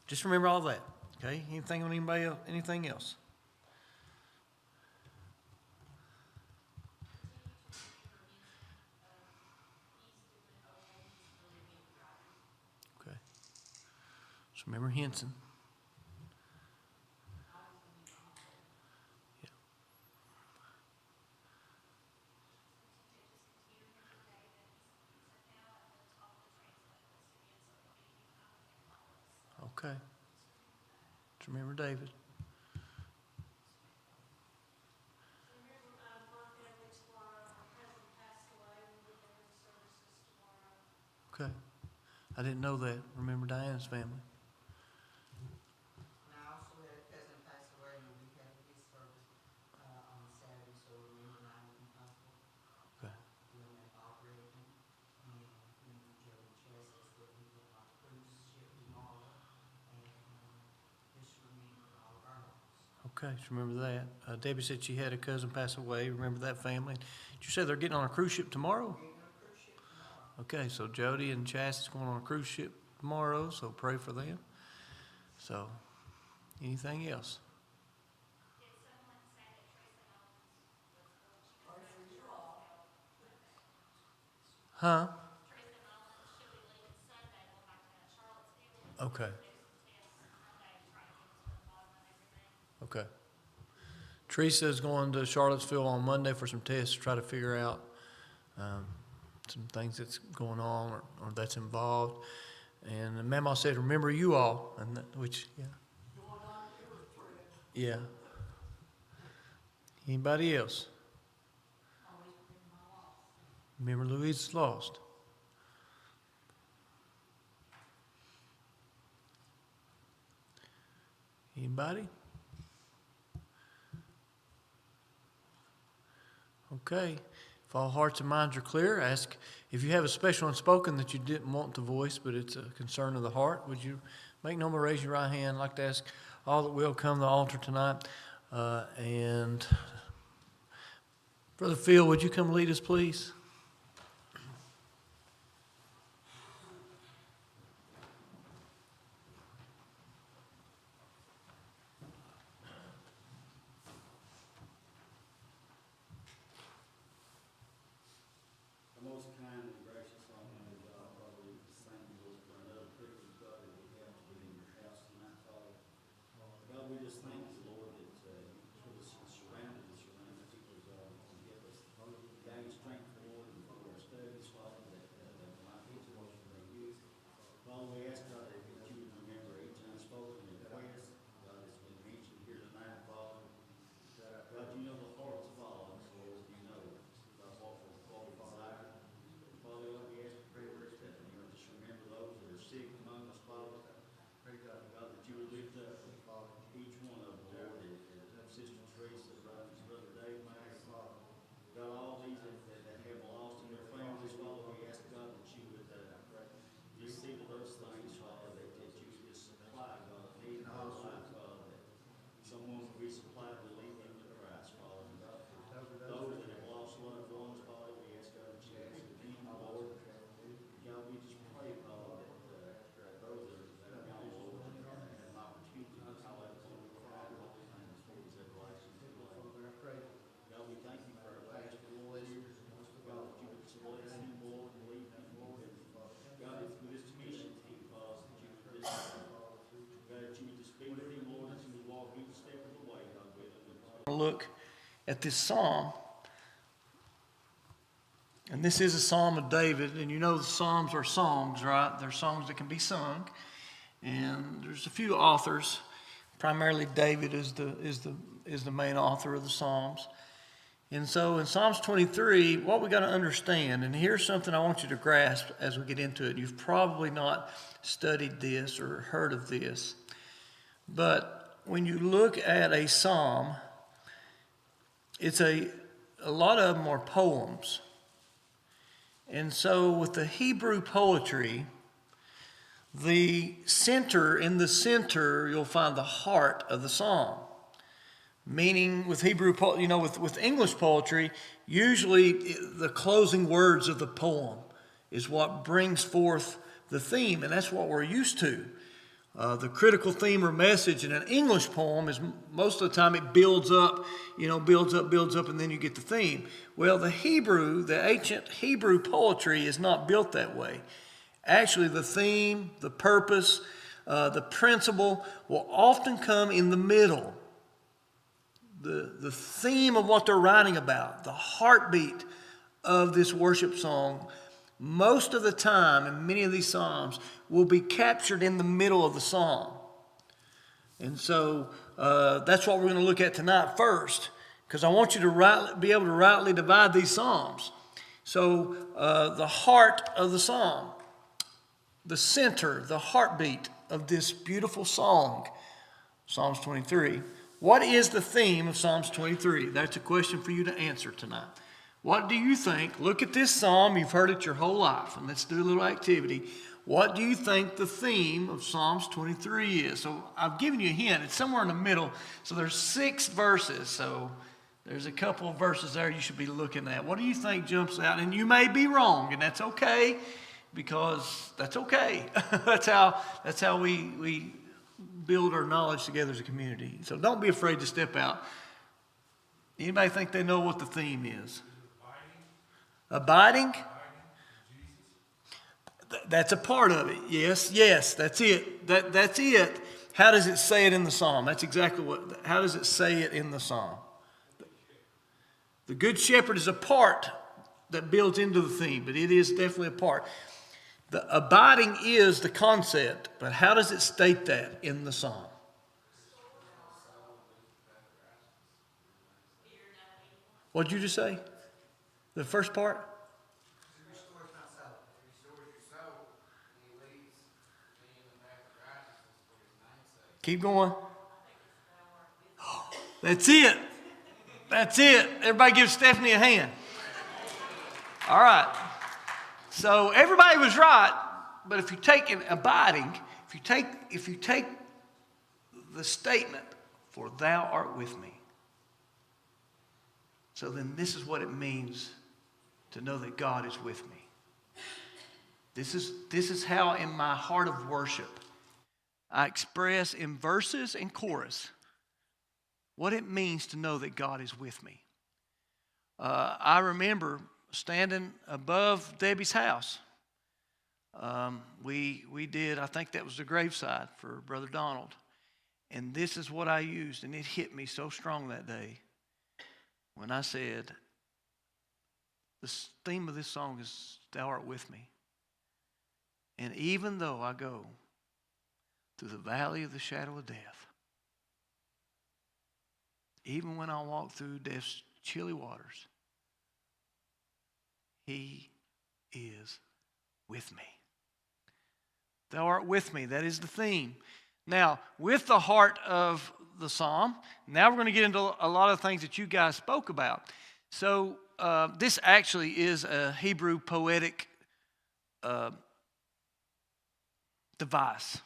Just remember all that. Okay? Anything on anybody else? Anything else? Okay. So remember Henson. Yeah. Okay. Just remember David. Okay. I didn't know that. Remember Diana's family. And I also had a cousin pass away, and we had his service on Saturday, so remember I will be possible. Okay. We'll have operating, and remember Joey Chassis that we will on a cruise ship tomorrow, and just remember all of our loss. Okay, just remember that. Debbie said she had a cousin pass away. Remember that family. Did you say they're getting on a cruise ship tomorrow? We're getting on a cruise ship tomorrow. Okay, so Jody and Chas is going on a cruise ship tomorrow, so pray for them. So, anything else? Huh? Okay. Okay. Teresa is going to Charlottesville on Monday for some tests to try to figure out some things that's going on or that's involved. And McAmis said, remember you all, and which, yeah. Yeah. Anybody else? Remember Louise is lost. Anybody? Okay. If all hearts and minds are clear, ask if you have a special unspoken that you didn't want to voice, but it's a concern of the heart. Would you make no more, raise your right hand? I'd like to ask all that will come to the altar tonight. And Brother Phil, would you come lead us, please? Most kind and gracious Almighty God, Father, we just thank you, Lord, for another privilege, God, that we have to be in your house tonight, Father. God, we just thank you, Lord, that you put us and surrounded us around people, God, that can give us gain strength, Lord, and for our studies, Father, that might be to us for you. Father, we ask, God, that you would remember each unspoken request, God, that's been mentioned here tonight, Father. God, you know the hearts of all of us, Lord. You know, God, what we desire. Father, Lord, we ask prayers that you would just remember those that are sick among us, Father. Pray, God, that you would lift up each one of them, Lord, as Sister Teresa, Brother Dave, Father. God, all these that have lost in their families, Father, we ask, God, that you would just see to those things, Father, that you would just supply, God, need in our life, Father, that someone will be supplied to lead them to Christ, Father. And God, those that have lost loved ones, Father, we ask, God, that you would redeem, Lord. God, we just pray, Father, that those that are gone, Lord, and have an opportunity to call out to you, Father, holy names, for his everlasting delight. God, we thank you for our pastor, Lord, here. God, that you would just bless him, Lord, and lead him, Lord. God, it's with this mission team, Father, that you would just, God, that you would just be with him, Lord, that you would walk each step of the way, God, with him. Look at this psalm. And this is a psalm of David, and you know the psalms are songs, right? They're songs that can be sung. And there's a few authors. Primarily David is the main author of the Psalms. And so in Psalms 23, what we got to understand, and here's something I want you to grasp as we get into it. You've probably not studied this or heard of this. But when you look at a psalm, it's a lot of them are poems. And so with the Hebrew poetry, in the center, you'll find the heart of the psalm. Meaning with with English poetry, usually the closing words of the poem is what brings forth the theme, and that's what we're used to. The critical theme or message in an English poem is most of the time it builds up, builds up, and then you get the theme. Well, the ancient Hebrew poetry is not built that way. Actually, the theme, the purpose, the principle will often come in the middle. The theme of what they're writing about, the heartbeat of this worship song, most of the time in many of these psalms will be captured in the middle of the psalm. And so that's what we're going to look at tonight first, because I want you to be able to rightly divide these psalms. So the heart of the psalm, the center, the heartbeat of this beautiful song, Psalms 23. What is the theme of Psalms 23? That's a question for you to answer tonight. What do you think? Look at this psalm. You've heard it your whole life. And let's do a little activity. What do you think the theme of Psalms 23 is? So I've given you a hint. It's somewhere in the middle. So there's 6 verses. So there's a couple of verses there you should be looking at. What do you think jumps out? And you may be wrong, and that's okay, because that's okay. that's how we build our knowledge together as a community. So don't be afraid to step out. Anybody think they know what the theme is? Abiding? That's a part of it. Yes, that's it. That's it. How does it say it in the psalm? That's exactly how does it say it in the psalm? The Good Shepherd is a part that builds into the theme, but it is definitely a part. The abiding is the concept, but how does it state that in the psalm? What did you just say? The first part? Keep going. That's it. That's it. Everybody give Stephanie a hand. All right. So everybody was right, but if you take an abiding, if you take the statement, "For thou art with me," so then this is what it means to know that God is with me. This is how in my heart of worship I express in verses and chorus what it means to know that God is with me. I remember standing above Debbie's house. We did, I think that was the graveside for Brother Donald. And this is what I used, and it hit me so strong that day when I said, the theme of this song is, "Thou art with me. And even though I go through the valley of the shadow of death, even when I walk through death's chilly waters, He is with me." Thou art with me. That is the theme. Now, with the heart of the psalm, now we're going to get into a lot of things that you guys spoke about. So this actually is a Hebrew poetic device.